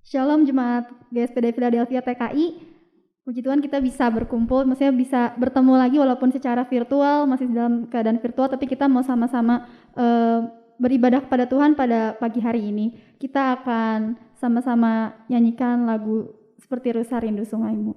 Shalom Jemaat GSPD Philadelphia TKI. Puji Tuhan kita bisa berkumpul, maksudnya bisa bertemu lagi walaupun secara virtual, masih dalam keadaan virtual, tapi kita mau sama-sama beribadah kepada Tuhan pada pagi hari ini. Kita akan sama-sama nyanyikan lagu Seperti Rusa Rindu Sungaimu.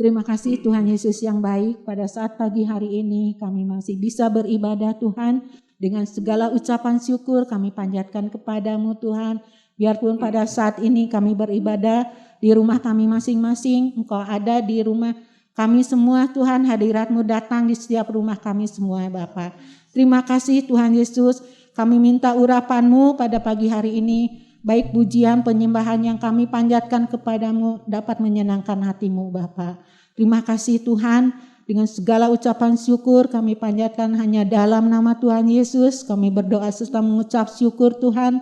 Terima kasih Tuhan Yesus yang baik, pada saat pagi hari ini kami masih bisa beribadah Tuhan. Dengan segala ucapan syukur kami panjatkan kepadamu Tuhan. Biarpun pada saat ini kami beribadah di rumah kami masing-masing, Engkau ada di rumah Kami semua Tuhan, hadirat-Mu datang di setiap rumah kami semua Bapa. Terima kasih Tuhan Yesus, kami minta urapan-Mu pada pagi hari ini, baik pujian penyembahan yang kami panjatkan kepadamu dapat menyenangkan hati-Mu Bapa. Terima kasih Tuhan, dengan segala ucapan syukur kami panjatkan hanya dalam nama Tuhan Yesus. Kami berdoa serta mengucap syukur Tuhan,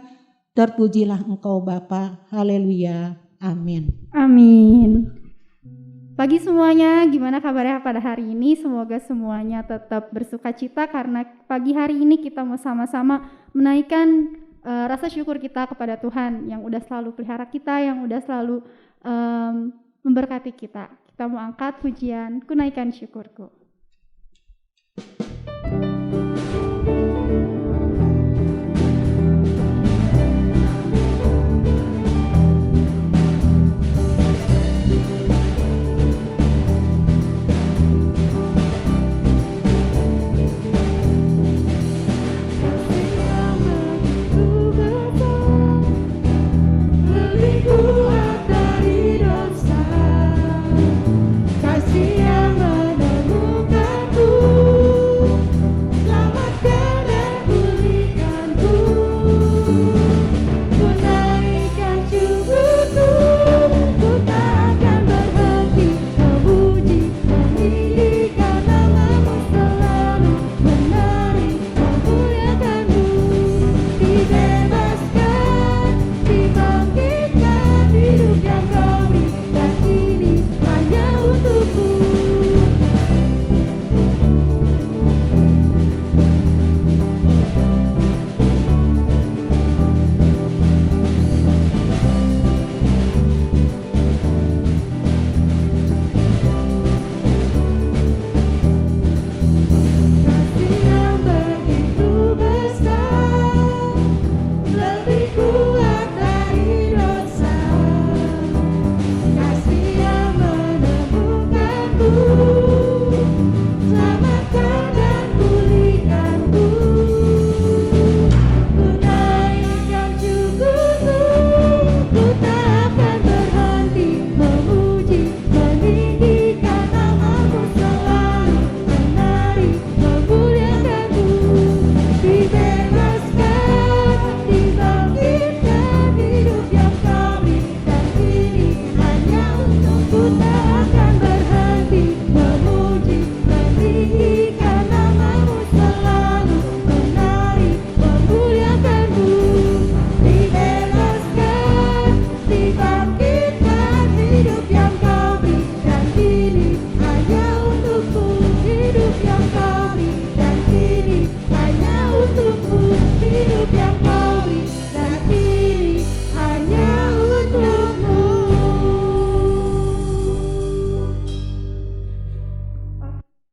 terpujilah Engkau Bapa. Haleluya. Amin. Amin. Pagi semuanya, gimana kabarnya pada hari ini? Semoga semuanya tetap bersuka cita karena pagi hari ini kita mau sama-sama menaikkan rasa syukur kita kepada Tuhan yang udah selalu pelihara kita, yang udah selalu memberkati kita. Kita mau angkat pujian, ku naikkan syukurku.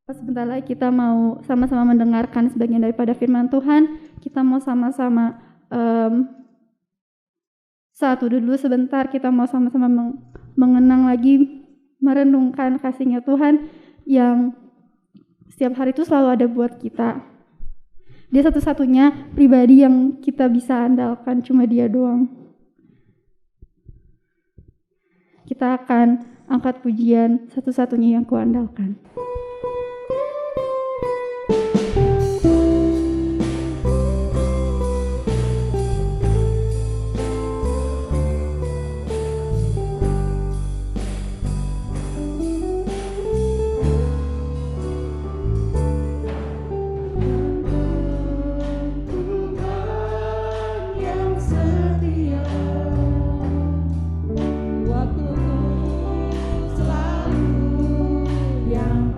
Sebentar lagi kita mau sama-sama mendengarkan sebagian daripada firman Tuhan. Kita mau sama-sama satu dulu sebentar, kita mau sama-sama mengenang lagi, merenungkan kasih-Nya Tuhan yang setiap hari itu selalu ada buat kita. Dia satu-satunya pribadi yang kita bisa andalkan, cuma Dia doang. Kita akan angkat pujian satu-satunya yang kuandalkan. Yang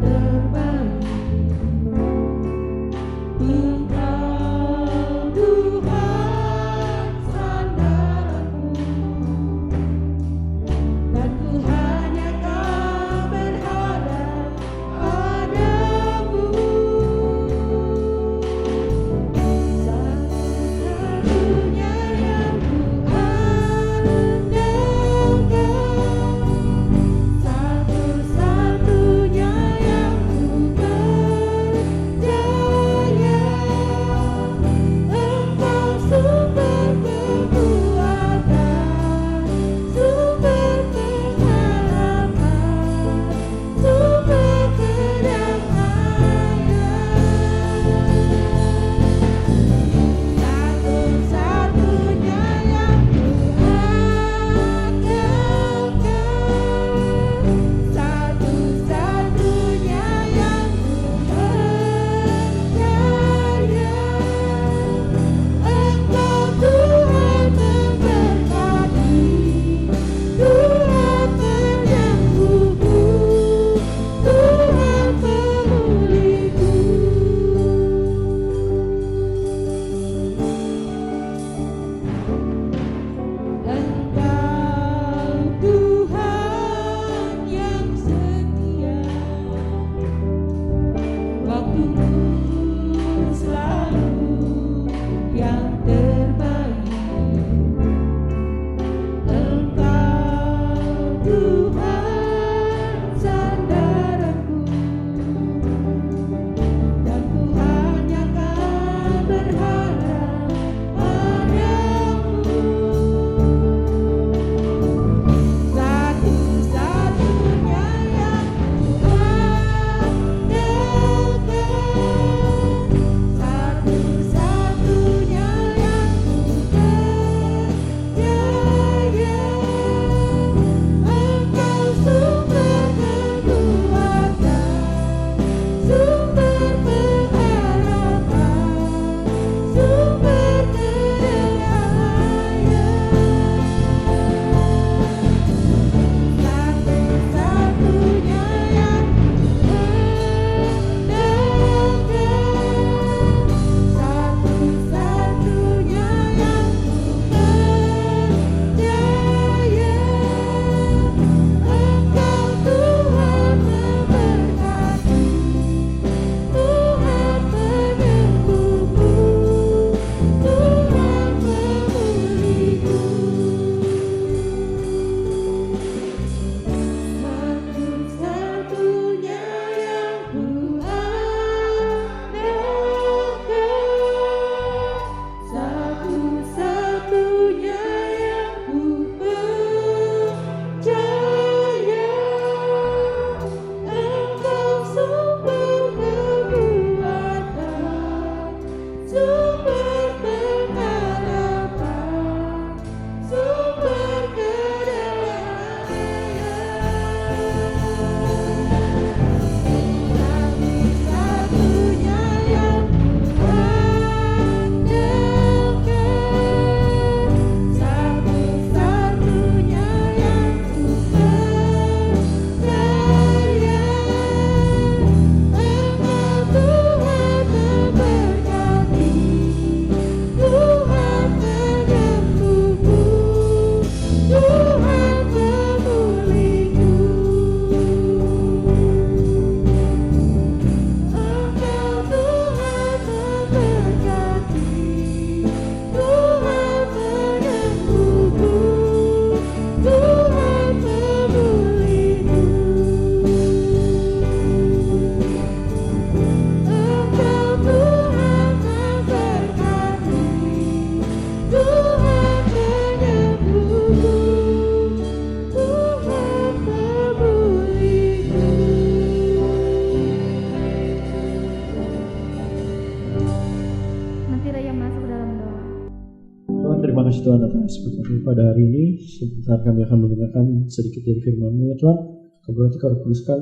seperti pada hari ini, sebentar kami akan mendengarkan sedikit dari firman-Mu ya Tuhan. Kau berarti Kau kuduskan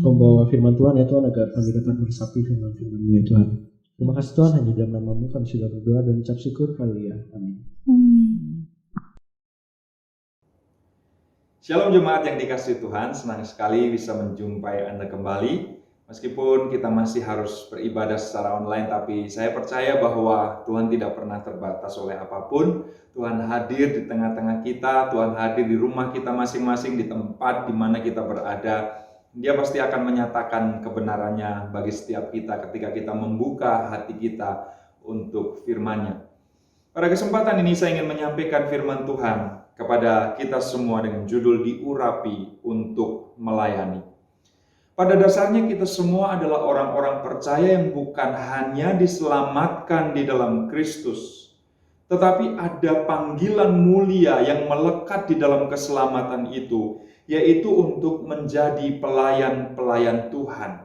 pembawa firman Tuhan ya Tuhan, agar kami dapat meresapi firman-Mu ya Tuhan. Terima kasih Tuhan, hanya dalam nama-Mu kami sudah berdoa dan ucap syukur. Haleluya. Amin. Shalom jemaat yang dikasihi Tuhan, senang sekali bisa menjumpai Anda kembali. Meskipun kita masih harus beribadah secara online, tapi saya percaya bahwa Tuhan tidak pernah terbatas oleh apapun. Tuhan hadir di tengah-tengah kita, Tuhan hadir di rumah kita masing-masing, di tempat di mana kita berada. Dia pasti akan menyatakan kebenarannya bagi setiap kita ketika kita membuka hati kita untuk firman-Nya. Pada kesempatan ini saya ingin menyampaikan firman Tuhan kepada kita semua dengan judul diurapi untuk melayani. Pada dasarnya kita semua adalah orang-orang percaya yang bukan hanya diselamatkan di dalam Kristus, tetapi ada panggilan mulia yang melekat di dalam keselamatan itu, yaitu untuk menjadi pelayan-pelayan Tuhan.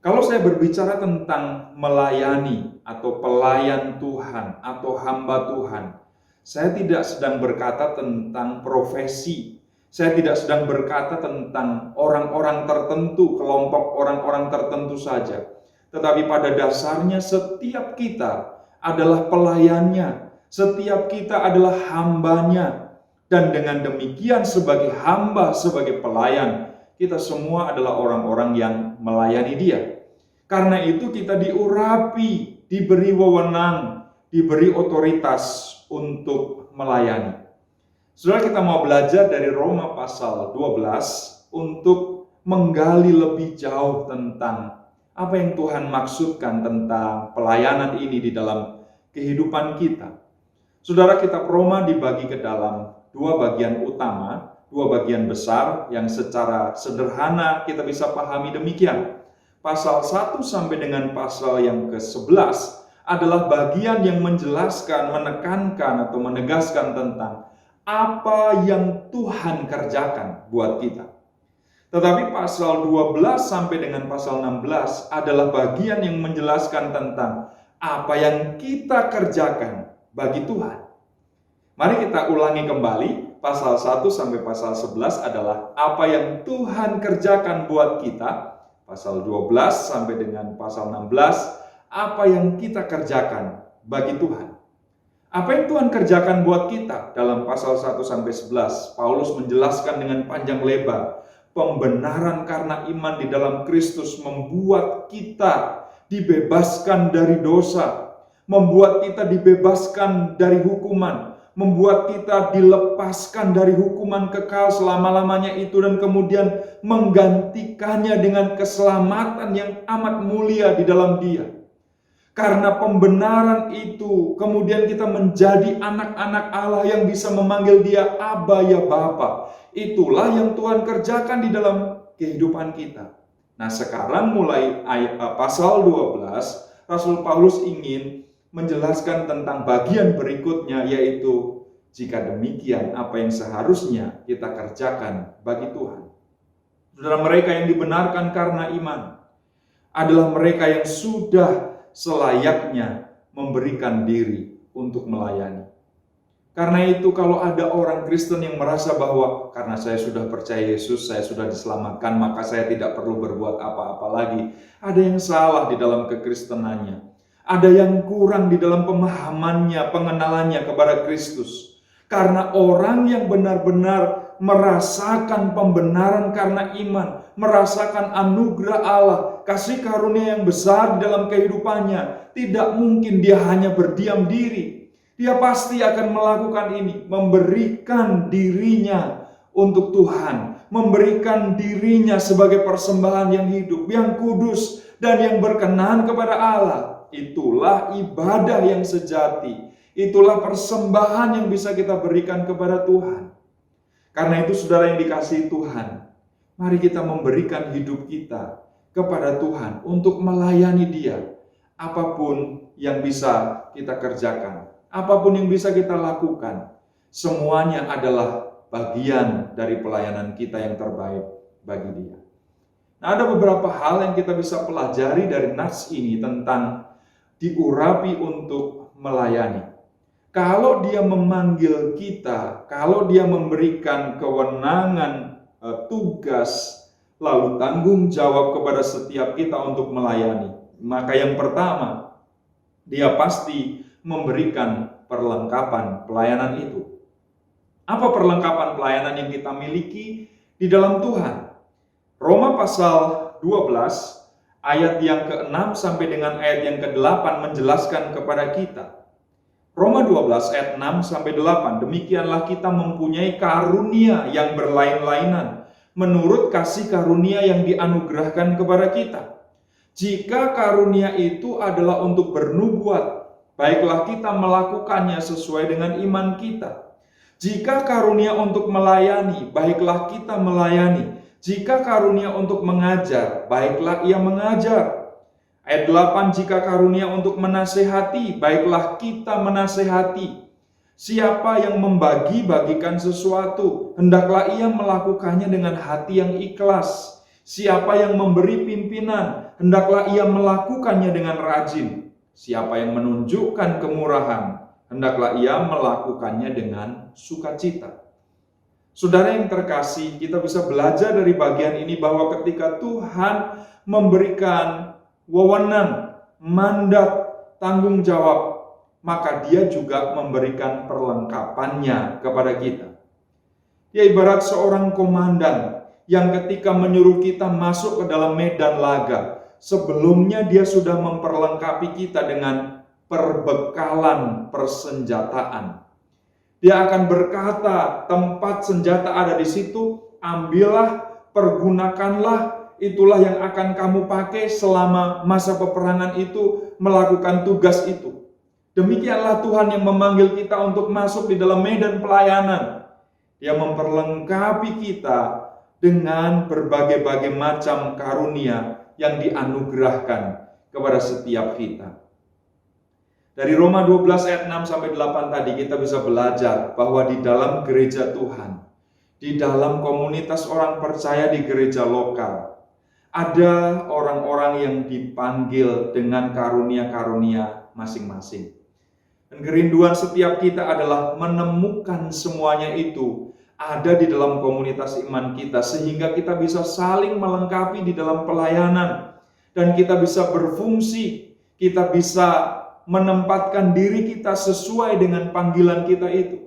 Kalau saya berbicara tentang melayani atau pelayan Tuhan atau hamba Tuhan, saya tidak sedang berkata tentang profesi. Saya tidak sedang berkata tentang orang-orang tertentu, kelompok orang-orang tertentu saja. Tetapi pada dasarnya setiap kita adalah pelayannya. Setiap kita adalah hambanya. Dan dengan demikian sebagai hamba, sebagai pelayan, kita semua adalah orang-orang yang melayani Dia. Karena itu kita diurapi, diberi wewenang, diberi otoritas untuk melayani. Saudara, kita mau belajar dari Roma pasal 12 untuk menggali lebih jauh tentang apa yang Tuhan maksudkan tentang pelayanan ini di dalam kehidupan kita. Saudara, kitab Roma dibagi ke dalam dua bagian utama, dua bagian besar yang secara sederhana kita bisa pahami demikian. Pasal 1 sampai dengan pasal yang ke-11 adalah bagian yang menjelaskan, menekankan atau menegaskan tentang apa yang Tuhan kerjakan buat kita. Tetapi pasal 12 sampai dengan pasal 16 adalah bagian yang menjelaskan tentang apa yang kita kerjakan bagi Tuhan. Mari kita ulangi kembali, pasal 1 sampai pasal 11 adalah apa yang Tuhan kerjakan buat kita. Pasal 12 sampai dengan pasal 16, apa yang kita kerjakan bagi Tuhan. Apa yang Tuhan kerjakan buat kita? Dalam pasal 1 sampai 11, Paulus menjelaskan dengan panjang lebar, pembenaran karena iman di dalam Kristus membuat kita dibebaskan dari dosa, membuat kita dibebaskan dari hukuman, membuat kita dilepaskan dari hukuman kekal selama-lamanya itu, dan kemudian menggantikannya dengan keselamatan yang amat mulia di dalam Dia. Karena pembenaran itu, kemudian kita menjadi anak-anak Allah yang bisa memanggil Dia Aba ya Bapa. Itulah yang Tuhan kerjakan di dalam kehidupan kita. Nah, sekarang mulai pasal 12, Rasul Paulus ingin menjelaskan tentang bagian berikutnya, yaitu jika demikian apa yang seharusnya kita kerjakan bagi Tuhan. Saudara, mereka yang dibenarkan karena iman adalah mereka yang sudah selayaknya memberikan diri untuk melayani. Karena itu kalau ada orang Kristen yang merasa bahwa karena saya sudah percaya Yesus, saya sudah diselamatkan, maka saya tidak perlu berbuat apa-apa lagi, ada yang salah di dalam kekristenannya. Ada yang kurang di dalam pemahamannya, pengenalannya kepada Kristus. Karena orang yang benar-benar merasakan pembenaran karena iman, merasakan anugerah Allah, kasih karunia yang besar di dalam kehidupannya, tidak mungkin dia hanya berdiam diri. Dia pasti akan melakukan ini, memberikan dirinya untuk Tuhan, memberikan dirinya sebagai persembahan yang hidup, yang kudus, dan yang berkenan kepada Allah. Itulah ibadah yang sejati. Itulah persembahan yang bisa kita berikan kepada Tuhan. Karena itu saudara yang dikasihi Tuhan, mari kita memberikan hidup kita kepada Tuhan untuk melayani Dia. Apapun yang bisa kita kerjakan, apapun yang bisa kita lakukan, semuanya adalah bagian dari pelayanan kita yang terbaik bagi Dia. Nah, ada beberapa hal yang kita bisa pelajari dari nas ini tentang diurapi untuk melayani. Kalau Dia memanggil kita, kalau Dia memberikan kewenangan, tugas, lalu tanggung jawab kepada setiap kita untuk melayani, maka yang pertama, Dia pasti memberikan perlengkapan pelayanan itu. Apa perlengkapan pelayanan yang kita miliki di dalam Tuhan? Roma pasal 12 ayat yang ke-6 sampai dengan ayat yang ke-8 menjelaskan kepada kita. Roma 12 ayat 6 sampai 8, demikianlah kita mempunyai karunia yang berlain-lainan menurut kasih karunia yang dianugerahkan kepada kita. Jika karunia itu adalah untuk bernubuat, baiklah kita melakukannya sesuai dengan iman kita. Jika karunia untuk melayani, baiklah kita melayani. Jika karunia untuk mengajar, baiklah ia mengajar. Ayat 8, jika karunia untuk menasehati, baiklah kita menasehati. Siapa yang membagi-bagikan sesuatu, hendaklah ia melakukannya dengan hati yang ikhlas. Siapa yang memberi pimpinan, hendaklah ia melakukannya dengan rajin. Siapa yang menunjukkan kemurahan, hendaklah ia melakukannya dengan sukacita. Saudara yang terkasih, kita bisa belajar dari bagian ini bahwa ketika Tuhan memberikan wewenang, mandat, tanggung jawab, maka Dia juga memberikan perlengkapannya kepada kita. Dia ibarat seorang komandan yang ketika menyuruh kita masuk ke dalam medan laga, sebelumnya Dia sudah memperlengkapi kita dengan perbekalan persenjataan. Dia akan berkata, tempat senjata ada di situ, ambillah, pergunakanlah, itulah yang akan kamu pakai selama masa peperangan itu, melakukan tugas itu. Demikianlah Tuhan yang memanggil kita untuk masuk di dalam medan pelayanan. Dia memperlengkapi kita dengan berbagai-bagai macam karunia yang dianugerahkan kepada setiap kita. Dari Roma 12 ayat 6 sampai 8 tadi kita bisa belajar bahwa di dalam gereja Tuhan, di dalam komunitas orang percaya di gereja lokal, ada orang-orang yang dipanggil dengan karunia-karunia masing-masing. Dan kerinduan setiap kita adalah menemukan semuanya itu ada di dalam komunitas iman kita, sehingga kita bisa saling melengkapi di dalam pelayanan, dan kita bisa berfungsi, kita bisa menempatkan diri kita sesuai dengan panggilan kita itu.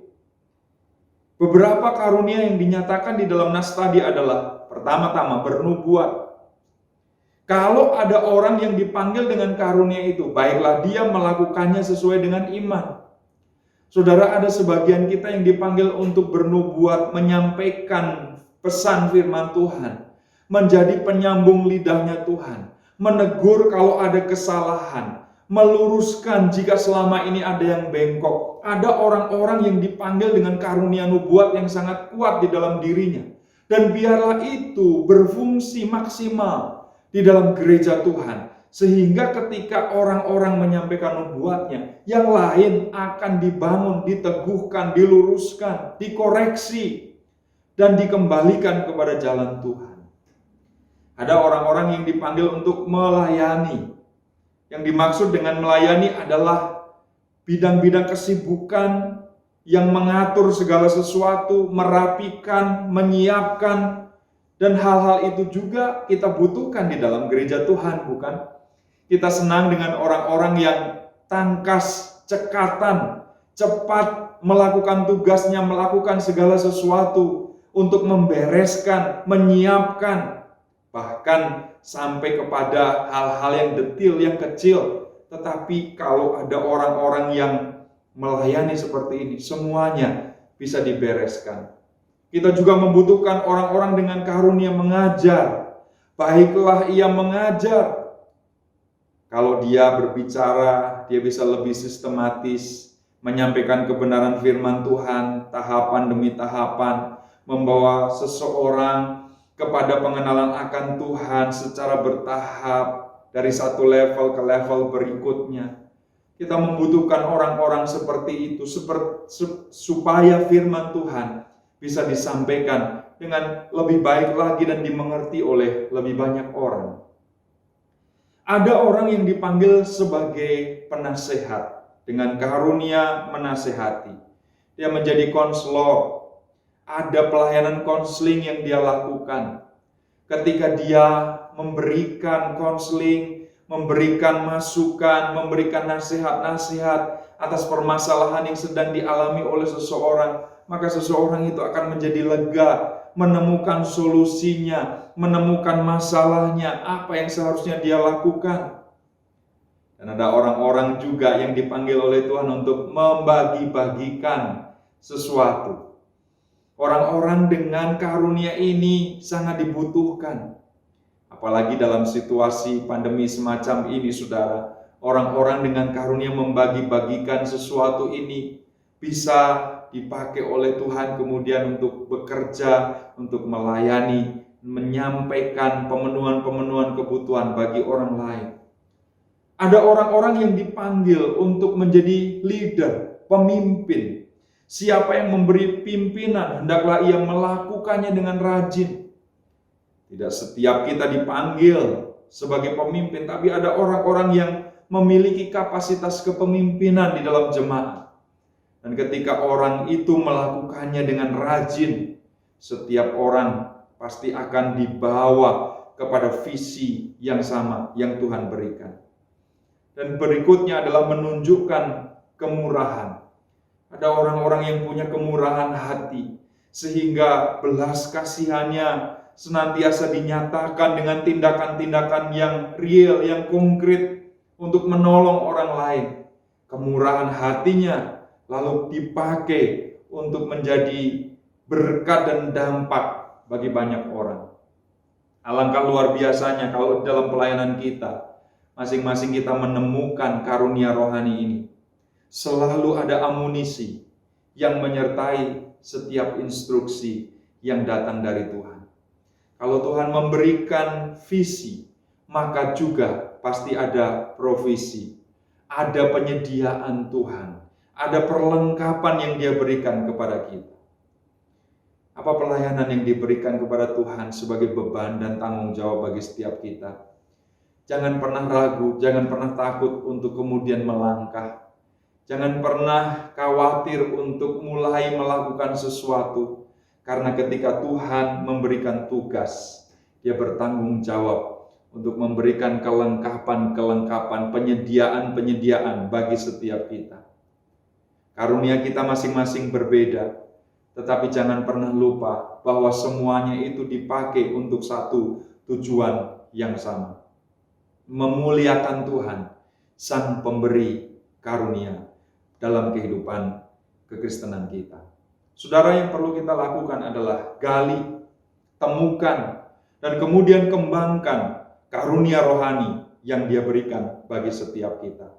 Beberapa karunia yang dinyatakan di dalam nas tadi adalah pertama-tama bernubuat. Kalau ada orang yang dipanggil dengan karunia itu, baiklah dia melakukannya sesuai dengan iman. Saudara, ada sebagian kita yang dipanggil untuk bernubuat, menyampaikan pesan firman Tuhan, menjadi penyambung lidahnya Tuhan, menegur kalau ada kesalahan, meluruskan jika selama ini ada yang bengkok. Ada orang-orang yang dipanggil dengan karunia nubuat yang sangat kuat di dalam dirinya. Dan biarlah itu berfungsi maksimal di dalam gereja Tuhan. Sehingga ketika orang-orang menyampaikan nubuatnya, yang lain akan dibangun, diteguhkan, diluruskan, dikoreksi, dan dikembalikan kepada jalan Tuhan. Ada orang-orang yang dipanggil untuk melayani. Yang dimaksud dengan melayani adalah bidang-bidang kesibukan yang mengatur segala sesuatu, merapikan, menyiapkan, dan hal-hal itu juga kita butuhkan di dalam gereja Tuhan, bukan? Kita senang dengan orang-orang yang tangkas, cekatan, cepat melakukan tugasnya, melakukan segala sesuatu untuk membereskan, menyiapkan, bahkan sampai kepada hal-hal yang detil, yang kecil. Tetapi kalau ada orang-orang yang melayani seperti ini, semuanya bisa dibereskan. Kita juga membutuhkan orang-orang dengan karunia mengajar. Baiklah ia mengajar. Kalau dia berbicara, dia bisa lebih sistematis, menyampaikan kebenaran firman Tuhan, tahapan demi tahapan, membawa seseorang kepada pengenalan akan Tuhan secara bertahap dari satu level ke level berikutnya. Kita membutuhkan orang-orang seperti itu supaya firman Tuhan bisa disampaikan dengan lebih baik lagi dan dimengerti oleh lebih banyak orang. Ada orang yang dipanggil sebagai penasehat. dengan karunia menasehati. Dia menjadi konselor. Ada pelayanan konseling yang dia lakukan. Ketika dia memberikan konseling, memberikan masukan, memberikan nasihat-nasihat atas permasalahan yang sedang dialami oleh seseorang, maka seseorang itu akan menjadi lega, menemukan solusinya, menemukan masalahnya, apa yang seharusnya dia lakukan. Dan ada orang-orang juga yang dipanggil oleh Tuhan untuk membagi-bagikan sesuatu. Orang-orang dengan karunia ini sangat dibutuhkan. Apalagi dalam situasi pandemi semacam ini, saudara. Orang-orang dengan karunia membagi-bagikan sesuatu ini bisa dipakai oleh Tuhan kemudian untuk bekerja, untuk melayani, menyampaikan pemenuhan-pemenuhan kebutuhan bagi orang lain. Ada orang-orang yang dipanggil untuk menjadi leader, pemimpin. Siapa yang memberi pimpinan, hendaklah ia melakukannya dengan rajin. Tidak setiap kita dipanggil sebagai pemimpin, tapi ada orang-orang yang memiliki kapasitas kepemimpinan di dalam jemaat. Dan ketika orang itu melakukannya dengan rajin, setiap orang pasti akan dibawa kepada visi yang sama yang Tuhan berikan. Dan berikutnya adalah menunjukkan kemurahan. Ada orang-orang yang punya kemurahan hati, sehingga belas kasihannya senantiasa dinyatakan dengan tindakan-tindakan yang real, yang konkret untuk menolong orang lain. Kemurahan hatinya lalu dipakai untuk menjadi berkat dan dampak bagi banyak orang. Alangkah luar biasanya kalau dalam pelayanan kita, masing-masing kita menemukan karunia rohani ini. Selalu ada amunisi yang menyertai setiap instruksi yang datang dari Tuhan. Kalau Tuhan memberikan visi, maka juga pasti ada provisi. Ada penyediaan Tuhan. Ada perlengkapan yang Dia berikan kepada kita. Apa pelayanan yang diberikan kepada Tuhan sebagai beban dan tanggung jawab bagi setiap kita? Jangan pernah ragu, jangan pernah takut untuk kemudian melangkah. Jangan pernah khawatir untuk mulai melakukan sesuatu. Karena ketika Tuhan memberikan tugas, Dia bertanggung jawab untuk memberikan kelengkapan-kelengkapan, penyediaan-penyediaan bagi setiap kita. Karunia kita masing-masing berbeda, tetapi jangan pernah lupa bahwa semuanya itu dipakai untuk satu tujuan yang sama. Memuliakan Tuhan, Sang Pemberi karunia dalam kehidupan kekristenan kita. Saudara, yang perlu kita lakukan adalah gali, temukan, dan kemudian kembangkan karunia rohani yang Dia berikan bagi setiap kita.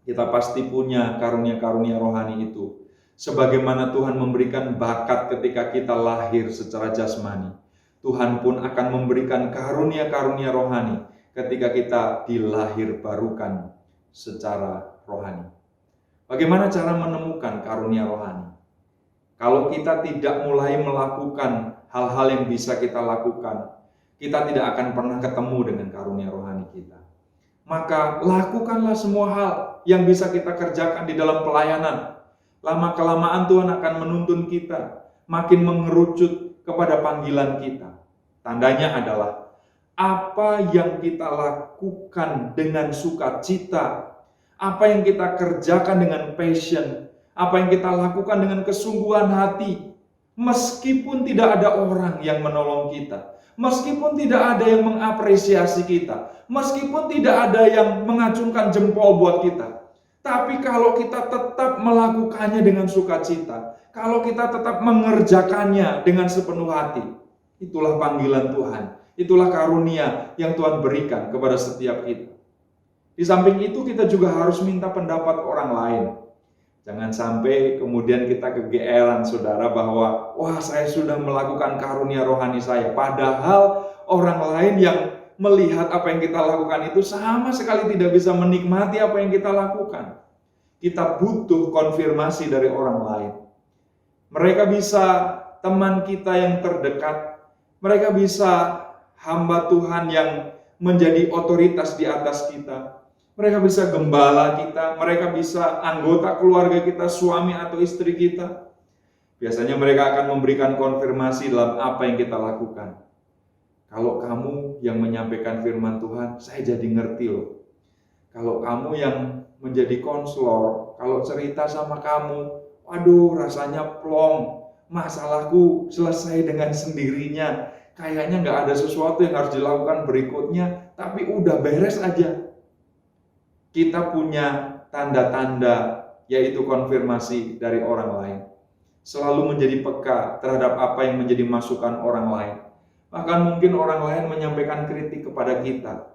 Kita pasti punya karunia-karunia rohani itu. Sebagaimana Tuhan memberikan bakat ketika kita lahir secara jasmani, Tuhan pun akan memberikan karunia-karunia rohani ketika kita dilahir barukan secara rohani. Bagaimana cara menemukan karunia rohani? Kalau kita tidak mulai melakukan hal-hal yang bisa kita lakukan, kita tidak akan pernah ketemu dengan karunia rohani kita. Maka lakukanlah semua hal yang bisa kita kerjakan di dalam pelayanan. Lama-kelamaan Tuhan akan menuntun kita makin mengerucut kepada panggilan kita. Tandanya adalah apa yang kita lakukan dengan sukacita, apa yang kita kerjakan dengan passion, apa yang kita lakukan dengan kesungguhan hati, meskipun tidak ada orang yang menolong kita, meskipun tidak ada yang mengapresiasi kita, meskipun tidak ada yang mengacungkan jempol buat kita. Tapi kalau kita tetap melakukannya dengan sukacita, kalau kita tetap mengerjakannya dengan sepenuh hati, itulah panggilan Tuhan, itulah karunia yang Tuhan berikan kepada setiap kita. Di samping itu kita juga harus minta pendapat orang lain. Jangan sampai kemudian kita kegeeran, saudara, bahwa wah, saya sudah melakukan karunia rohani saya. Padahal orang lain yang melihat apa yang kita lakukan itu sama sekali tidak bisa menikmati apa yang kita lakukan. Kita butuh konfirmasi dari orang lain. Mereka bisa teman kita yang terdekat. Mereka bisa hamba Tuhan yang menjadi otoritas di atas kita. Mereka bisa gembala kita, mereka bisa anggota keluarga kita, suami atau istri kita. Biasanya mereka akan memberikan konfirmasi dalam apa yang kita lakukan. Kalau kamu yang menyampaikan firman Tuhan, saya jadi ngerti loh. Kalau kamu yang menjadi konselor, kalau cerita sama kamu, waduh rasanya plong, masalahku selesai dengan sendirinya. Kayaknya nggak ada sesuatu yang harus dilakukan berikutnya, tapi udah beres aja. Kita punya tanda-tanda, yaitu konfirmasi dari orang lain. Selalu menjadi peka terhadap apa yang menjadi masukan orang lain. Bahkan mungkin orang lain menyampaikan kritik kepada kita.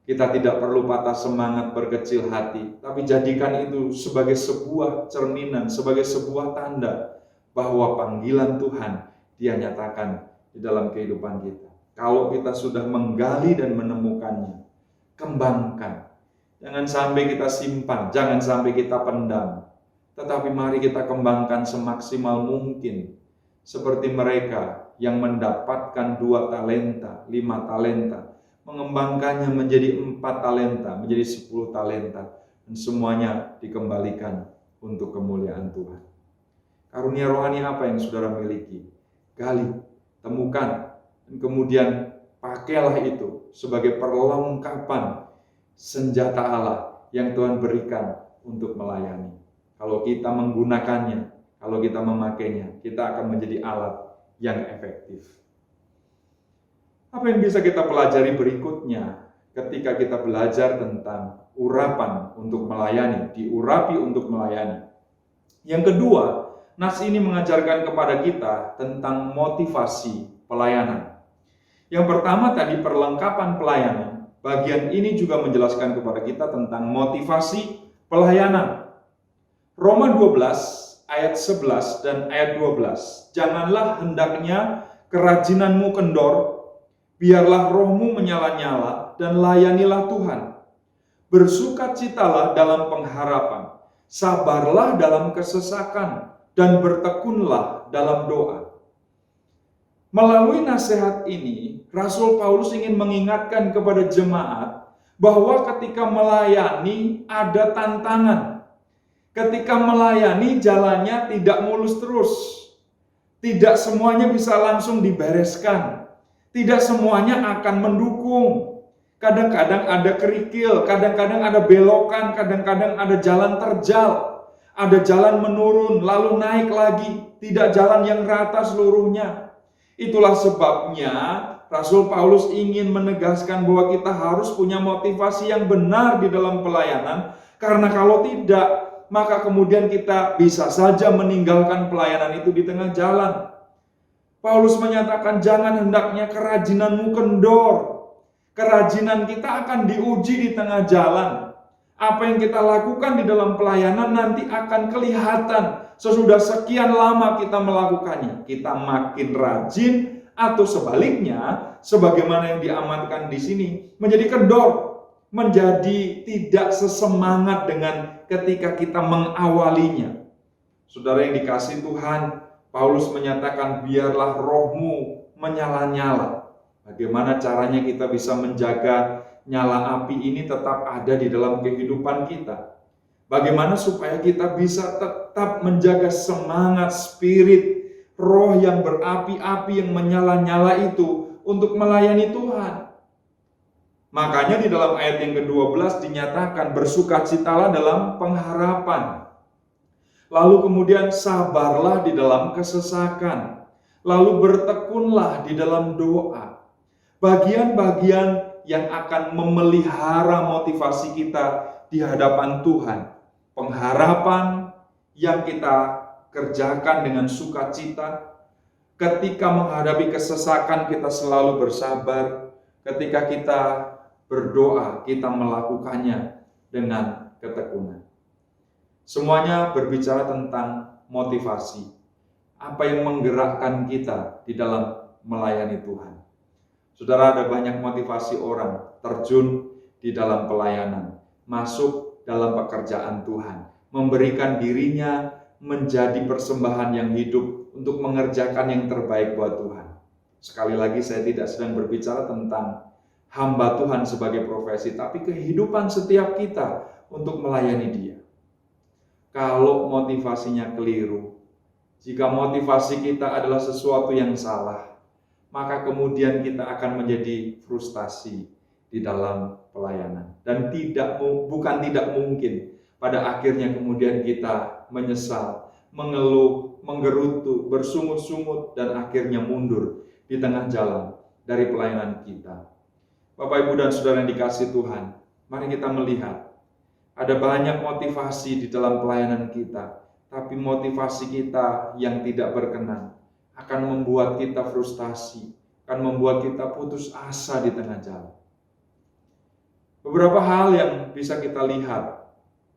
Kita tidak perlu patah semangat, berkecil hati, tapi jadikan itu sebagai sebuah cerminan, sebagai sebuah tanda bahwa panggilan Tuhan Dia nyatakan di dalam kehidupan kita. Kalau kita sudah menggali dan menemukannya, kembangkan. Jangan sampai kita simpan, jangan sampai kita pendam. Tetapi mari kita kembangkan semaksimal mungkin. Seperti mereka yang mendapatkan 2 talenta, 5 talenta. Mengembangkannya menjadi 4 talenta, menjadi 10 talenta. Dan semuanya dikembalikan untuk kemuliaan Tuhan. Karunia rohani apa yang saudara miliki? Gali, temukan, dan kemudian pakailah itu sebagai perlengkapan senjata Allah yang Tuhan berikan untuk melayani. Kalau kita menggunakannya, kalau kita memakainya, kita akan menjadi alat yang efektif. Apa yang bisa kita pelajari berikutnya ketika kita belajar tentang urapan untuk melayani, diurapi untuk melayani? Yang kedua, nas ini mengajarkan kepada kita tentang motivasi pelayanan. Yang pertama tadi perlengkapan pelayanan. Bagian ini juga menjelaskan kepada kita tentang motivasi pelayanan. Roma 12 ayat 11 dan ayat 12. Janganlah hendaknya kerajinanmu kendor, biarlah rohmu menyala-nyala dan layanilah Tuhan. Bersukacitalah dalam pengharapan, sabarlah dalam kesesakan, dan bertekunlah dalam doa. Melalui nasihat ini, Rasul Paulus ingin mengingatkan kepada jemaat bahwa ketika melayani ada tantangan. Ketika melayani jalannya tidak mulus terus. Tidak semuanya bisa langsung dibereskan. Tidak semuanya akan mendukung. Kadang-kadang ada kerikil, kadang-kadang ada belokan, kadang-kadang ada jalan terjal. Ada jalan menurun, lalu naik lagi. Tidak jalan yang rata seluruhnya. Itulah sebabnya Rasul Paulus ingin menegaskan bahwa kita harus punya motivasi yang benar di dalam pelayanan. Karena kalau tidak, maka kemudian kita bisa saja meninggalkan pelayanan itu di tengah jalan. Paulus menyatakan jangan hendaknya kerajinanmu kendor. Kerajinan kita akan diuji di tengah jalan. Apa yang kita lakukan di dalam pelayanan nanti akan kelihatan sesudah sekian lama kita melakukannya. Kita makin rajin atau sebaliknya, sebagaimana yang diamankan di sini, menjadi kendor, menjadi tidak sesemangat dengan ketika kita mengawalinya. Saudara yang dikasihi Tuhan, Paulus menyatakan biarlah rohmu menyala-nyala. Bagaimana caranya kita bisa menjaga nyala api ini tetap ada di dalam kehidupan kita? Bagaimana supaya kita bisa tetap menjaga semangat spirit, roh yang berapi-api yang menyala-nyala itu untuk melayani Tuhan? Makanya di dalam ayat yang ke-12 dinyatakan bersukacitalah dalam pengharapan. Lalu kemudian sabarlah di dalam kesesakan. Lalu bertekunlah di dalam doa. Bagian-bagian yang akan memelihara motivasi kita di hadapan Tuhan. Pengharapan yang kita kerjakan dengan sukacita. Ketika menghadapi kesesakan kita selalu bersabar. Ketika kita berdoa, kita melakukannya dengan ketekunan. Semuanya berbicara tentang motivasi. Apa yang menggerakkan kita di dalam melayani Tuhan. Saudara, ada banyak motivasi orang terjun di dalam pelayanan, masuk dalam pekerjaan Tuhan, memberikan dirinya menjadi persembahan yang hidup untuk mengerjakan yang terbaik buat Tuhan. Sekali lagi saya tidak sedang berbicara tentang hamba Tuhan sebagai profesi, tapi kehidupan setiap kita untuk melayani Dia. Kalau motivasinya keliru, jika motivasi kita adalah sesuatu yang salah, maka kemudian kita akan menjadi frustasi di dalam pelayanan. Dan bukan tidak mungkin, pada akhirnya kemudian kita menyesal, mengeluh, menggerutu, bersungut-sungut, dan akhirnya mundur di tengah jalan dari pelayanan kita. Bapak, Ibu, dan Saudara yang dikasihi Tuhan, mari kita melihat ada banyak motivasi di dalam pelayanan kita, tapi motivasi kita yang tidak berkenan akan membuat kita frustasi, akan membuat kita putus asa di tengah jalan. Beberapa hal yang bisa kita lihat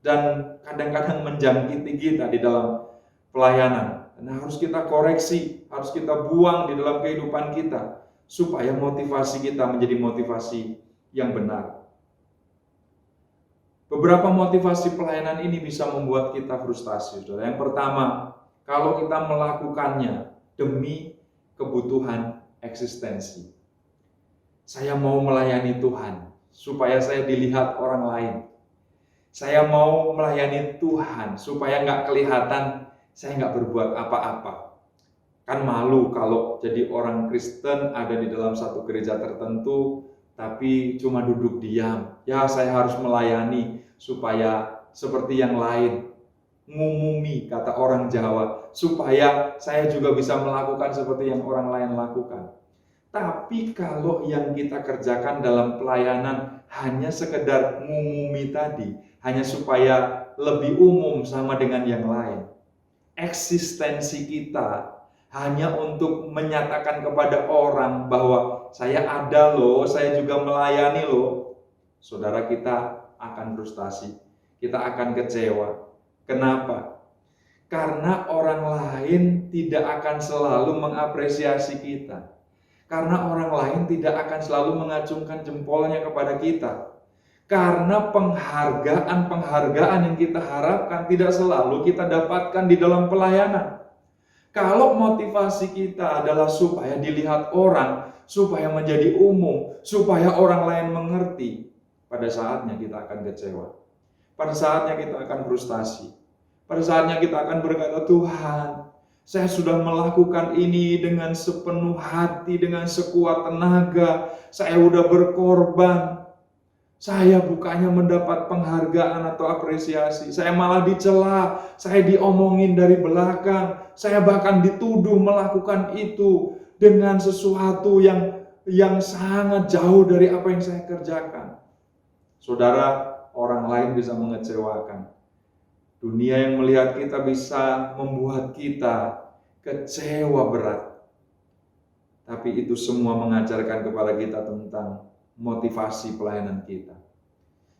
dan kadang-kadang menjangkiti kita di dalam pelayanan, dan harus kita koreksi, harus kita buang di dalam kehidupan kita, supaya motivasi kita menjadi motivasi yang benar. Beberapa motivasi pelayanan ini bisa membuat kita frustasi, saudara. Yang pertama, kalau kita melakukannya demi kebutuhan eksistensi. Saya mau melayani Tuhan supaya saya dilihat orang lain. Saya mau melayani Tuhan supaya nggak kelihatan saya nggak berbuat apa-apa. Kan malu kalau jadi orang Kristen ada di dalam satu gereja tertentu, tapi cuma duduk diam. Ya, saya harus melayani supaya seperti yang lain. Ngumumi, kata orang Jawa, supaya saya juga bisa melakukan seperti yang orang lain lakukan. Tapi kalau yang kita kerjakan dalam pelayanan hanya sekedar ngumumi tadi, hanya supaya lebih umum sama dengan yang lain, eksistensi kita hanya untuk menyatakan kepada orang bahwa saya ada loh, saya juga melayani loh, saudara, kita akan frustasi, kita akan kecewa. Kenapa? Karena orang lain tidak akan selalu mengapresiasi kita. Karena orang lain tidak akan selalu mengacungkan jempolnya kepada kita. Karena penghargaan yang kita harapkan tidak selalu kita dapatkan di dalam pelayanan. Kalau motivasi kita adalah supaya dilihat orang, supaya menjadi umum, supaya orang lain mengerti, pada saatnya kita akan kecewa. Pada saatnya kita akan frustasi. Pada saatnya kita akan berkata, Tuhan, saya sudah melakukan ini dengan sepenuh hati, dengan sekuat tenaga. Saya sudah berkorban. Saya bukannya mendapat penghargaan atau apresiasi. Saya malah dicela, saya diomongin dari belakang. Saya bahkan dituduh melakukan itu dengan sesuatu yang sangat jauh dari apa yang saya kerjakan. Saudara, orang lain bisa mengecewakan. Dunia yang melihat kita bisa membuat kita kecewa berat. Tapi itu semua mengajarkan kepada kita tentang motivasi pelayanan kita.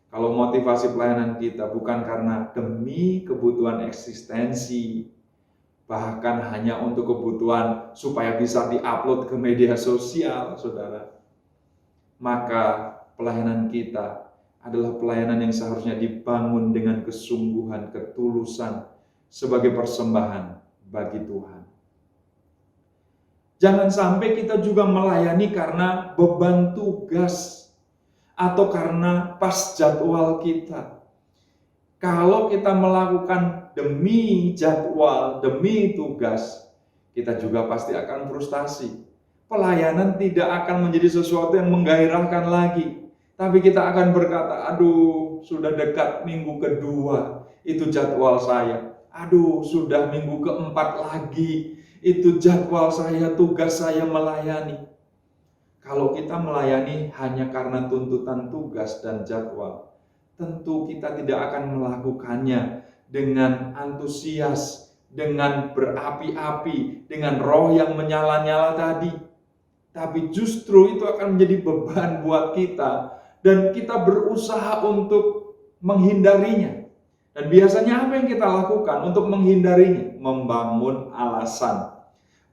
Kalau motivasi pelayanan kita bukan karena demi kebutuhan eksistensi, bahkan hanya untuk kebutuhan supaya bisa diupload ke media sosial, saudara, maka pelayanan kita adalah pelayanan yang seharusnya dibangun dengan kesungguhan, ketulusan sebagai persembahan bagi Tuhan. Jangan sampai kita juga melayani karena beban tugas atau karena pas jadwal kita. Kalau kita melakukan demi jadwal, demi tugas, kita juga pasti akan frustasi. Pelayanan tidak akan menjadi sesuatu yang menggairahkan lagi. Tapi kita akan berkata, aduh, sudah dekat minggu kedua, itu jadwal saya. Aduh, sudah minggu keempat lagi, itu jadwal saya, tugas saya melayani. Kalau kita melayani hanya karena tuntutan tugas dan jadwal, tentu kita tidak akan melakukannya dengan antusias, dengan berapi-api, dengan roh yang menyala-nyala tadi. Tapi justru itu akan menjadi beban buat kita, dan kita berusaha untuk menghindarinya. Dan biasanya apa yang kita lakukan untuk menghindarinya? Membangun alasan,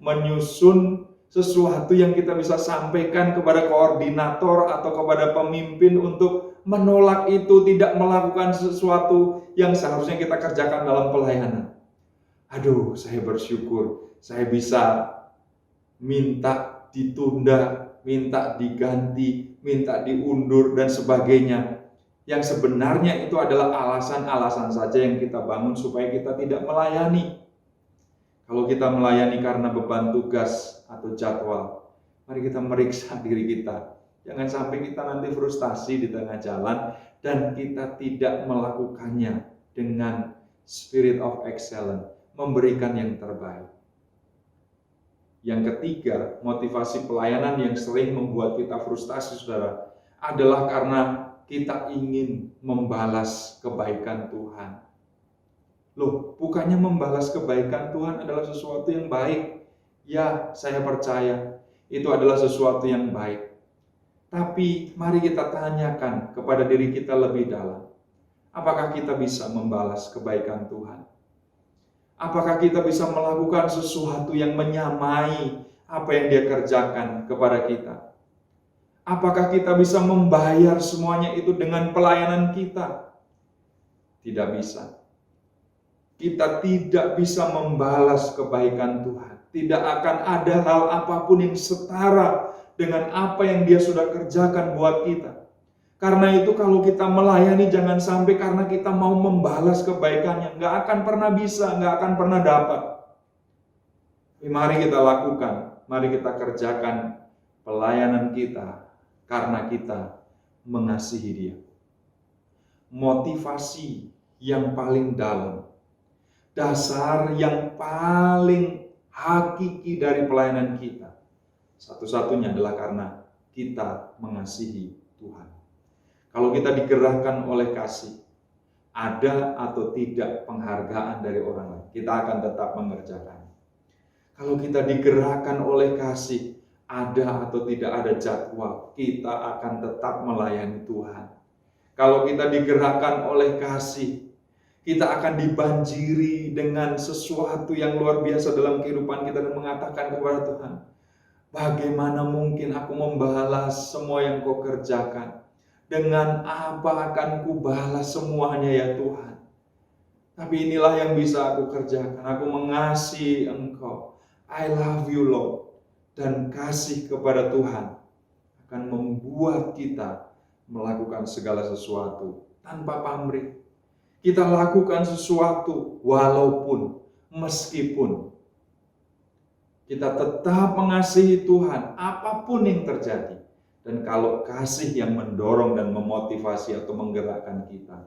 menyusun sesuatu yang kita bisa sampaikan kepada koordinator atau kepada pemimpin untuk menolak itu, tidak melakukan sesuatu yang seharusnya kita kerjakan dalam pelayanan. Aduh, saya bersyukur saya bisa minta ditunda minta diganti, minta diundur, dan sebagainya. Yang sebenarnya itu adalah alasan-alasan saja yang kita bangun supaya kita tidak melayani. Kalau kita melayani karena beban tugas atau jadwal, mari kita meriksa diri kita. Jangan sampai kita nanti frustasi di tengah jalan dan kita tidak melakukannya dengan spirit of excellence, memberikan yang terbaik. Yang ketiga, motivasi pelayanan yang sering membuat kita frustasi, saudara, adalah karena kita ingin membalas kebaikan Tuhan. Loh, bukannya membalas kebaikan Tuhan adalah sesuatu yang baik? Ya, saya percaya itu adalah sesuatu yang baik. Tapi mari kita tanyakan kepada diri kita lebih dalam. Apakah kita bisa membalas kebaikan Tuhan? Apakah kita bisa melakukan sesuatu yang menyamai apa yang Dia kerjakan kepada kita? Apakah kita bisa membayar semuanya itu dengan pelayanan kita? Tidak bisa. Kita tidak bisa membalas kebaikan Tuhan. Tidak akan ada hal apapun yang setara dengan apa yang Dia sudah kerjakan buat kita. Karena itu kalau kita melayani jangan sampai karena kita mau membalas kebaikannya. Nggak akan pernah bisa, nggak akan pernah dapat. Mari kita lakukan, mari kita kerjakan pelayanan kita karena kita mengasihi Dia. Motivasi yang paling dalam, dasar yang paling hakiki dari pelayanan kita, satu-satunya adalah karena kita mengasihi Tuhan. Kalau kita digerakkan oleh kasih, ada atau tidak penghargaan dari orang lain, kita akan tetap mengerjakannya. Kalau kita digerakkan oleh kasih, ada atau tidak ada jadwal, kita akan tetap melayani Tuhan. Kalau kita digerakkan oleh kasih, kita akan dibanjiri dengan sesuatu yang luar biasa dalam kehidupan kita dan mengatakan kepada Tuhan, bagaimana mungkin aku membalas semua yang Kau kerjakan? Dengan apa akan ku balas semuanya ya Tuhan? Tapi inilah yang bisa aku kerjakan. Aku mengasihi Engkau. I love you Lord. Dan kasih kepada Tuhan akan membuat kita melakukan segala sesuatu tanpa pamrih. Kita lakukan sesuatu walaupun, meskipun kita tetap mengasihi Tuhan apapun yang terjadi. Dan kalau kasih yang mendorong dan memotivasi atau menggerakkan kita,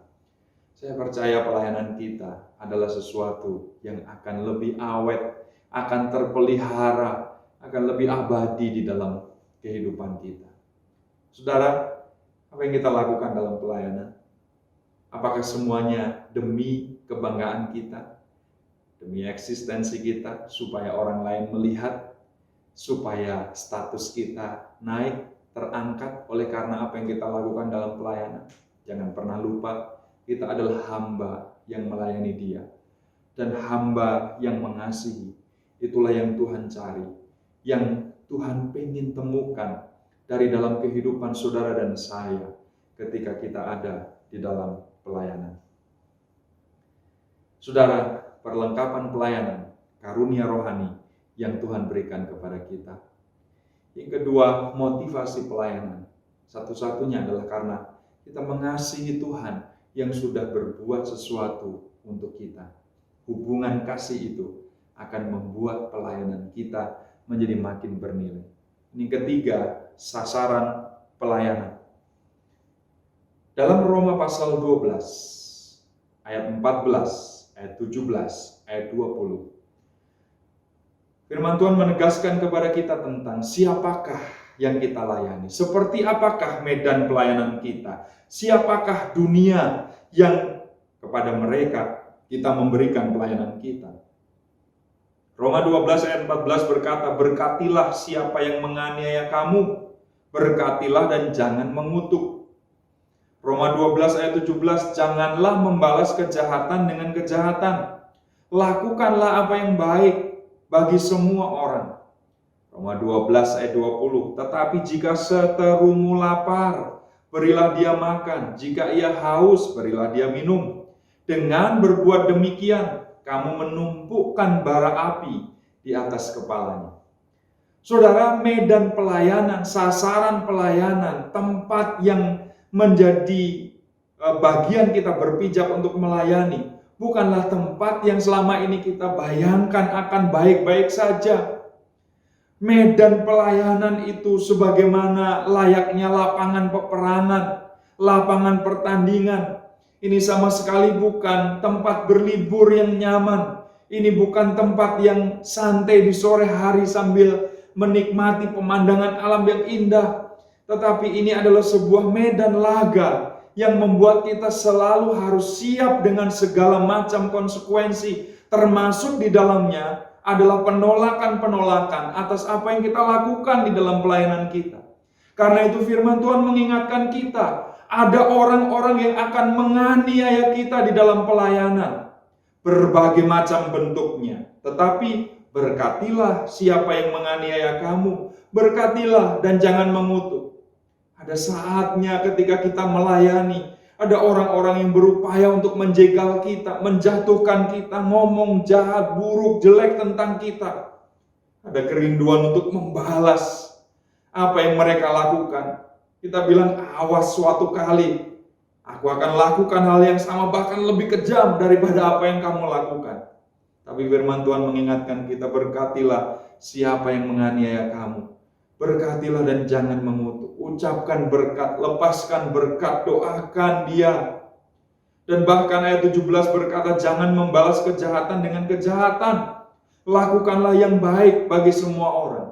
saya percaya pelayanan kita adalah sesuatu yang akan lebih awet, akan terpelihara, akan lebih abadi di dalam kehidupan kita. Saudara, apa yang kita lakukan dalam pelayanan? Apakah semuanya demi kebanggaan kita, demi eksistensi kita, supaya orang lain melihat, supaya status kita naik, terangkat oleh karena apa yang kita lakukan dalam pelayanan? Jangan pernah lupa, kita adalah hamba yang melayani Dia. Dan hamba yang mengasihi, itulah yang Tuhan cari. Yang Tuhan pengen temukan dari dalam kehidupan saudara dan saya ketika kita ada di dalam pelayanan. Saudara, perlengkapan pelayanan, karunia rohani yang Tuhan berikan kepada kita. Yang kedua, motivasi pelayanan. Satu-satunya adalah karena kita mengasihi Tuhan yang sudah berbuat sesuatu untuk kita. Hubungan kasih itu akan membuat pelayanan kita menjadi makin bernilai. Ini ketiga, sasaran pelayanan. Dalam Roma pasal 12, ayat 14, ayat 17, ayat 20, firman Tuhan menegaskan kepada kita tentang siapakah yang kita layani. Seperti apakah medan pelayanan kita. Siapakah dunia yang kepada mereka kita memberikan pelayanan kita. Roma 12 ayat 14 berkata, berkatilah siapa yang menganiaya kamu. Berkatilah dan jangan mengutuk. Roma 12 ayat 17, janganlah membalas kejahatan dengan kejahatan. Lakukanlah apa yang baik bagi semua orang. Roma 12 ayat 20, tetapi jika seterumu lapar, berilah dia makan. Jika ia haus, berilah dia minum. Dengan berbuat demikian, kamu menumpukkan bara api di atas kepalanya. Saudara, medan pelayanan, sasaran pelayanan, tempat yang menjadi bagian kita berpijak untuk melayani, bukanlah tempat yang selama ini kita bayangkan akan baik-baik saja. Medan pelayanan itu sebagaimana layaknya lapangan peperangan, lapangan pertandingan. Ini sama sekali bukan tempat berlibur yang nyaman. Ini bukan tempat yang santai di sore hari sambil menikmati pemandangan alam yang indah. Tetapi ini adalah sebuah medan laga yang membuat kita selalu harus siap dengan segala macam konsekuensi. Termasuk di dalamnya adalah penolakan-penolakan atas apa yang kita lakukan di dalam pelayanan kita. Karena itu firman Tuhan mengingatkan kita, ada orang-orang yang akan menganiaya kita di dalam pelayanan. Berbagai macam bentuknya. Tetapi berkatilah siapa yang menganiaya kamu. Berkatilah dan jangan mengutuk. Ada saatnya ketika kita melayani, ada orang-orang yang berupaya untuk menjegal kita, menjatuhkan kita, ngomong jahat, buruk, jelek tentang kita. Ada kerinduan untuk membalas apa yang mereka lakukan. Kita bilang, awas suatu kali aku akan lakukan hal yang sama, bahkan lebih kejam daripada apa yang kamu lakukan. Tapi firman Tuhan mengingatkan kita, berkatilah siapa yang menganiaya kamu. Berkatilah dan jangan mengutuk. Ucapkan berkat, lepaskan berkat, doakan dia. Dan bahkan ayat 17 berkata, jangan membalas kejahatan dengan kejahatan. Lakukanlah yang baik bagi semua orang.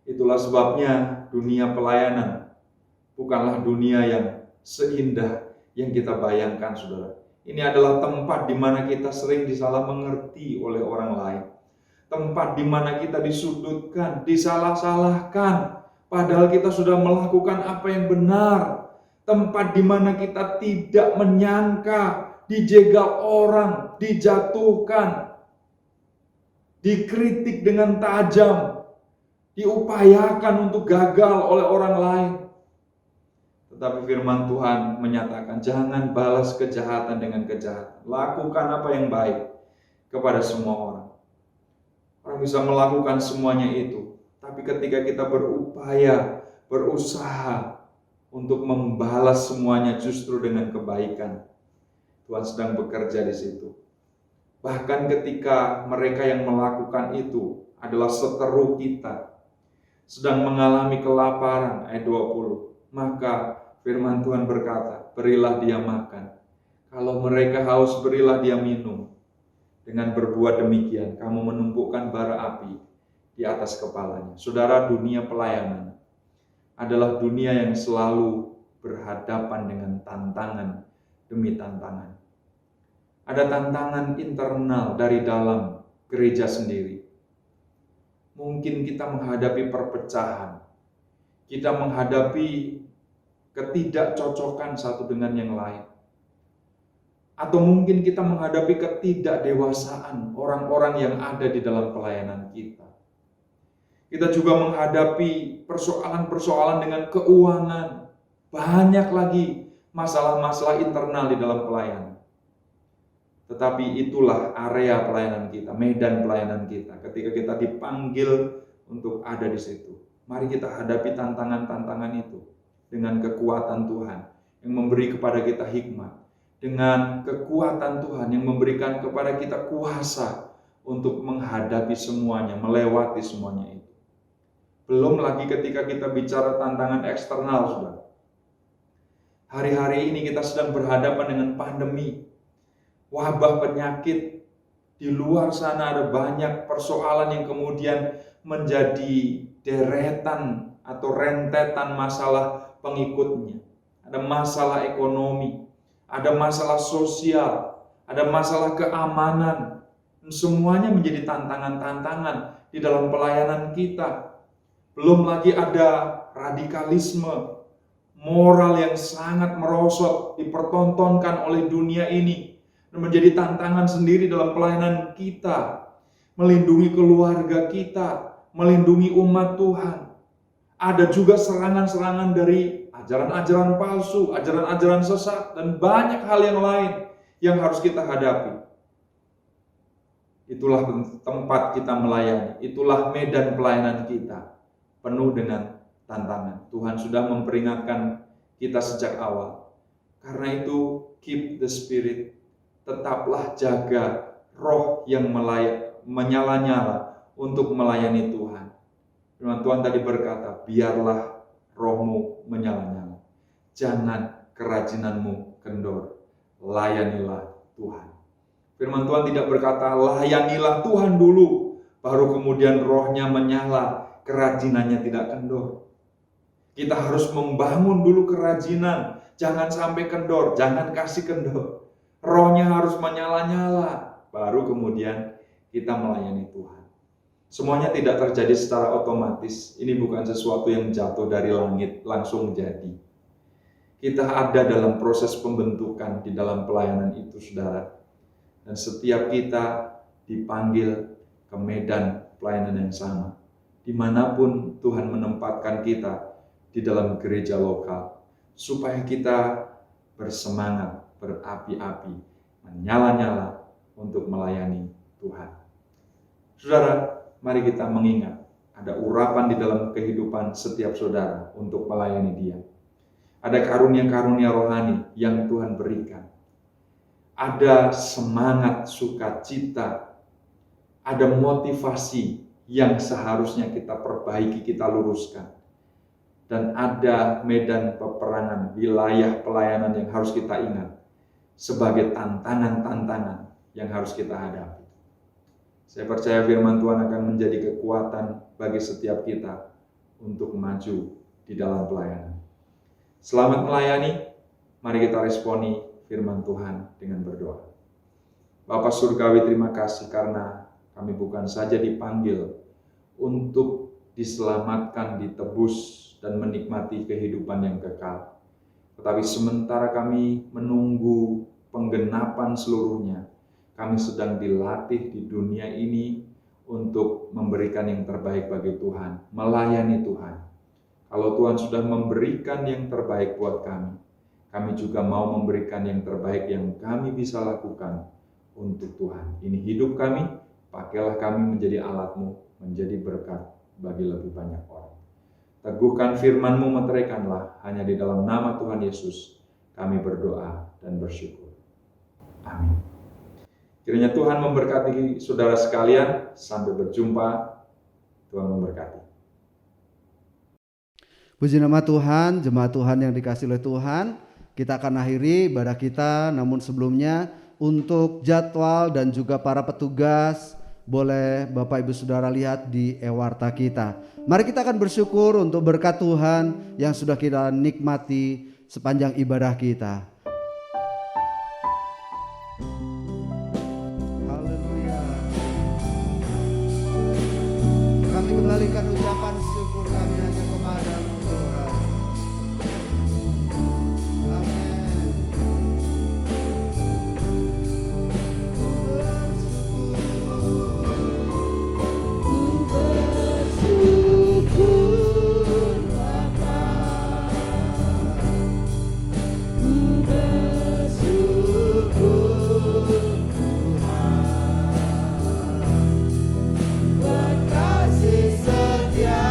Itulah sebabnya dunia pelayanan bukanlah dunia yang seindah yang kita bayangkan, saudara. Ini adalah tempat di mana kita sering disalah mengerti oleh orang lain. Tempat di mana kita disudutkan, disalah-salahkan, padahal kita sudah melakukan apa yang benar. Tempat di mana kita tidak menyangka, dijegal orang, dijatuhkan, dikritik dengan tajam, diupayakan untuk gagal oleh orang lain. Tetapi firman Tuhan menyatakan, jangan balas kejahatan dengan kejahatan. Lakukan apa yang baik kepada semua orang. Orang bisa melakukan semuanya itu, tapi ketika kita berupaya, berusaha untuk membalas semuanya justru dengan kebaikan, Tuhan sedang bekerja di situ. Bahkan ketika mereka yang melakukan itu adalah seteru kita, sedang mengalami kelaparan, ayat 20, maka firman Tuhan berkata, berilah dia makan. Kalau mereka haus, berilah dia minum. Dengan berbuat demikian, kamu menumpukkan bara api di atas kepalanya. Saudara, dunia pelayanan adalah dunia yang selalu berhadapan dengan tantangan demi tantangan. Ada tantangan internal dari dalam gereja sendiri. Mungkin kita menghadapi perpecahan. Kita menghadapi ketidakcocokan satu dengan yang lain. Atau mungkin kita menghadapi ketidakdewasaan orang-orang yang ada di dalam pelayanan kita. Kita juga menghadapi persoalan-persoalan dengan keuangan. Banyak lagi masalah-masalah internal di dalam pelayanan. Tetapi itulah area pelayanan kita, medan pelayanan kita. Ketika kita dipanggil untuk ada di situ, mari kita hadapi tantangan-tantangan itu dengan kekuatan Tuhan yang memberi kepada kita hikmat. Dengan kekuatan Tuhan yang memberikan kepada kita kuasa untuk menghadapi semuanya, melewati semuanya itu. Belum lagi ketika kita bicara tantangan eksternal, saudara. Hari-hari ini kita sedang berhadapan dengan pandemi, wabah penyakit. Di luar sana ada banyak persoalan yang kemudian menjadi deretan atau rentetan masalah pengikutnya. Ada masalah ekonomi, ada masalah sosial, ada masalah keamanan. Semuanya menjadi tantangan-tantangan di dalam pelayanan kita. Belum lagi ada radikalisme, moral yang sangat merosot, dipertontonkan oleh dunia ini. Dan menjadi tantangan sendiri dalam pelayanan kita. Melindungi keluarga kita, melindungi umat Tuhan. Ada juga serangan-serangan dari ajaran-ajaran palsu, ajaran-ajaran sesat, dan banyak hal yang lain yang harus kita hadapi. itulah tempat kita melayani, itulah medan pelayanan kita, penuh dengan tantangan. Tuhan sudah memperingatkan kita sejak awal. Karena itu, keep the spirit, tetaplah jaga roh yang menyala-nyala untuk melayani Tuhan. Firman Tuhan tadi berkata, biarlah rohmu menyala-nyala. Jangan kerajinanmu kendor. Layanilah Tuhan. Firman Tuhan tidak berkata, layanilah Tuhan dulu, baru kemudian rohnya menyala, kerajinannya tidak kendor. Kita harus membangun dulu kerajinan, jangan sampai kendor, jangan kasih kendor. Rohnya harus menyala-nyala, baru kemudian kita melayani Tuhan. Semuanya tidak terjadi secara otomatis, ini bukan sesuatu yang jatuh dari langit, langsung jadi. Kita ada dalam proses pembentukan di dalam pelayanan itu, saudara. Dan setiap kita dipanggil ke medan pelayanan yang sama. Dimanapun Tuhan menempatkan kita di dalam gereja lokal. Supaya kita bersemangat, berapi-api, menyala-nyala untuk melayani Tuhan. Saudara, mari kita mengingat ada urapan di dalam kehidupan setiap saudara untuk melayani Dia. Ada karunia-karunia rohani yang Tuhan berikan. Ada semangat sukacita, ada motivasi yang seharusnya kita perbaiki, kita luruskan. Dan ada medan peperangan, wilayah pelayanan yang harus kita ingat sebagai tantangan-tantangan yang harus kita hadapi. Saya percaya firman Tuhan akan menjadi kekuatan bagi setiap kita untuk maju di dalam pelayanan. Selamat melayani, mari kita responi firman Tuhan dengan berdoa. Bapa Surgawi, terima kasih karena kami bukan saja dipanggil untuk diselamatkan, ditebus, dan menikmati kehidupan yang kekal. Tetapi sementara kami menunggu penggenapan seluruhnya, kami sedang dilatih di dunia ini untuk memberikan yang terbaik bagi Tuhan, melayani Tuhan. Kalau Tuhan sudah memberikan yang terbaik buat kami juga mau memberikan yang terbaik yang kami bisa lakukan untuk Tuhan. Ini hidup kami, pakailah kami menjadi alat-Mu, menjadi berkat bagi lebih banyak orang. Teguhkan firman-Mu, meteraikanlah, hanya di dalam nama Tuhan Yesus kami berdoa dan bersyukur. Amin. Kiranya Tuhan memberkati saudara sekalian. Sampai berjumpa. Tuhan memberkati. Puji nama Tuhan, jemaat Tuhan yang dikasihi oleh Tuhan. Kita akan akhiri ibadah kita, namun sebelumnya untuk jadwal dan juga para petugas, boleh Bapak Ibu Saudara lihat di ewarta kita. Mari kita akan bersyukur untuk berkat Tuhan yang sudah kita nikmati sepanjang ibadah kita. Haleluya. Kami kembalikan ucapan syukur kami hanya kepada-Mu Tuhan. Kasih setia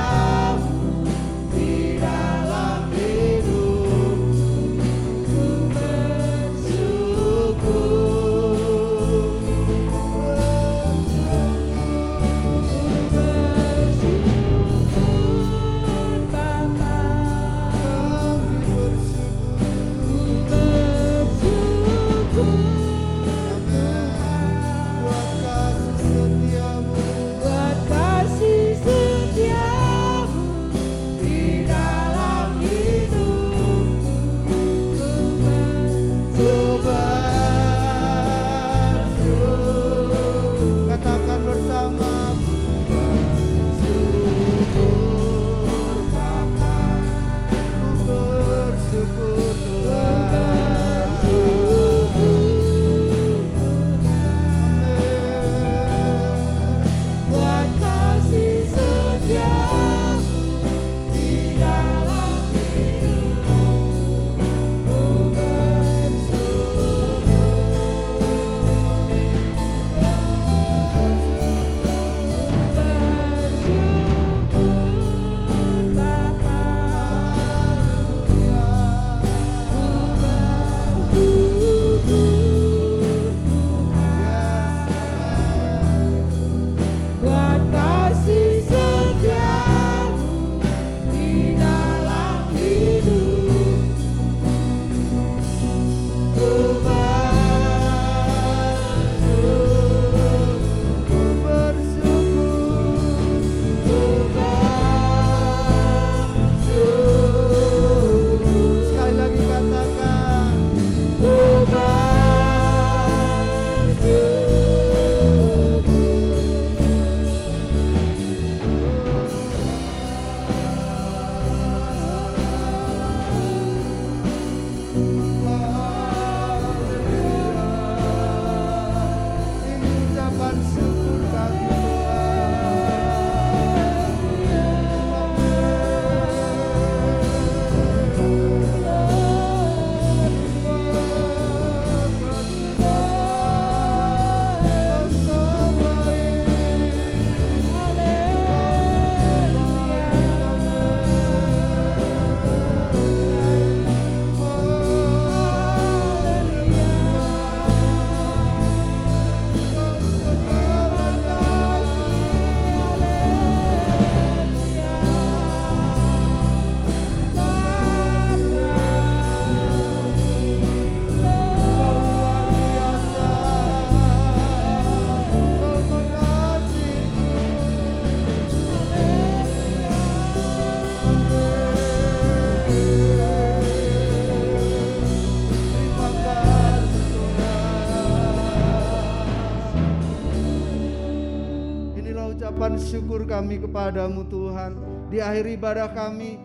ucapan syukur kami kepadamu Tuhan. Di akhir ibadah kami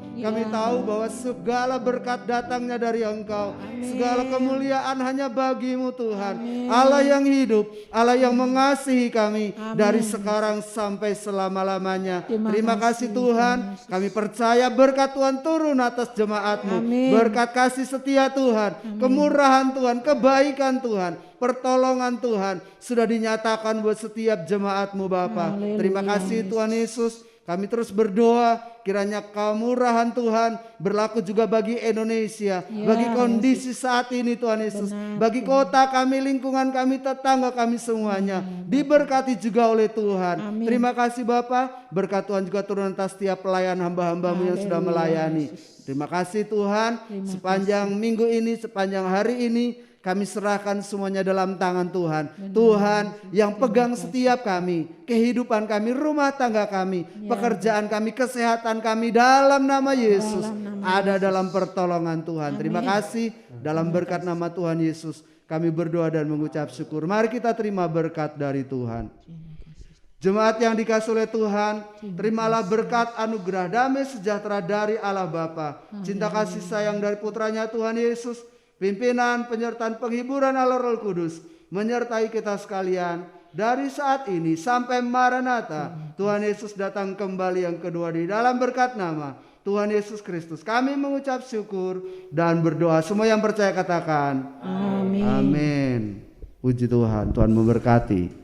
tahu bahwa segala berkat datangnya dari Engkau. Segala kemuliaan hanya bagimu Tuhan. Allah yang hidup, Allah yang mengasihi kami dari sekarang sampai selama-lamanya. Terima kasih Tuhan. Kami percaya berkat Tuhan turun atas jemaat-Mu. Berkat kasih setia Tuhan, kemurahan Tuhan, kebaikan Tuhan, pertolongan Tuhan sudah dinyatakan buat setiap jemaat-Mu Bapa. Terima kasih Tuhan Yesus. Kami terus berdoa kiranya kemurahan Tuhan berlaku juga bagi Indonesia, bagi kondisi saat ini Tuhan Yesus, bagi kota kami, lingkungan kami, tetangga kami semuanya diberkati juga oleh Tuhan. Terima kasih Bapa, berkat Tuhan juga turun atas setiap pelayan hamba-hamba-Mu yang sudah melayani. Terima kasih Tuhan, sepanjang minggu ini, sepanjang hari ini kami serahkan semuanya dalam tangan Tuhan. Tuhan yang pegang setiap kami, kehidupan kami, rumah tangga kami, pekerjaan kami, kesehatan kami, dalam nama Yesus ada dalam pertolongan Tuhan. Terima kasih, dalam berkat nama Tuhan Yesus kami berdoa dan mengucap syukur. Mari kita terima berkat dari Tuhan. Jemaat yang dikasihi oleh Tuhan, terimalah berkat anugerah damai sejahtera dari Allah Bapa, cinta kasih sayang dari putranya Tuhan Yesus, pimpinan, penyertaan, penghiburan Allah Roh Kudus menyertai kita sekalian dari saat ini sampai Maranatha. Tuhan Yesus datang kembali yang kedua. Di dalam berkat nama Tuhan Yesus Kristus kami mengucap syukur dan berdoa. Semua yang percaya katakan amin. Amin. Puji Tuhan, Tuhan memberkati.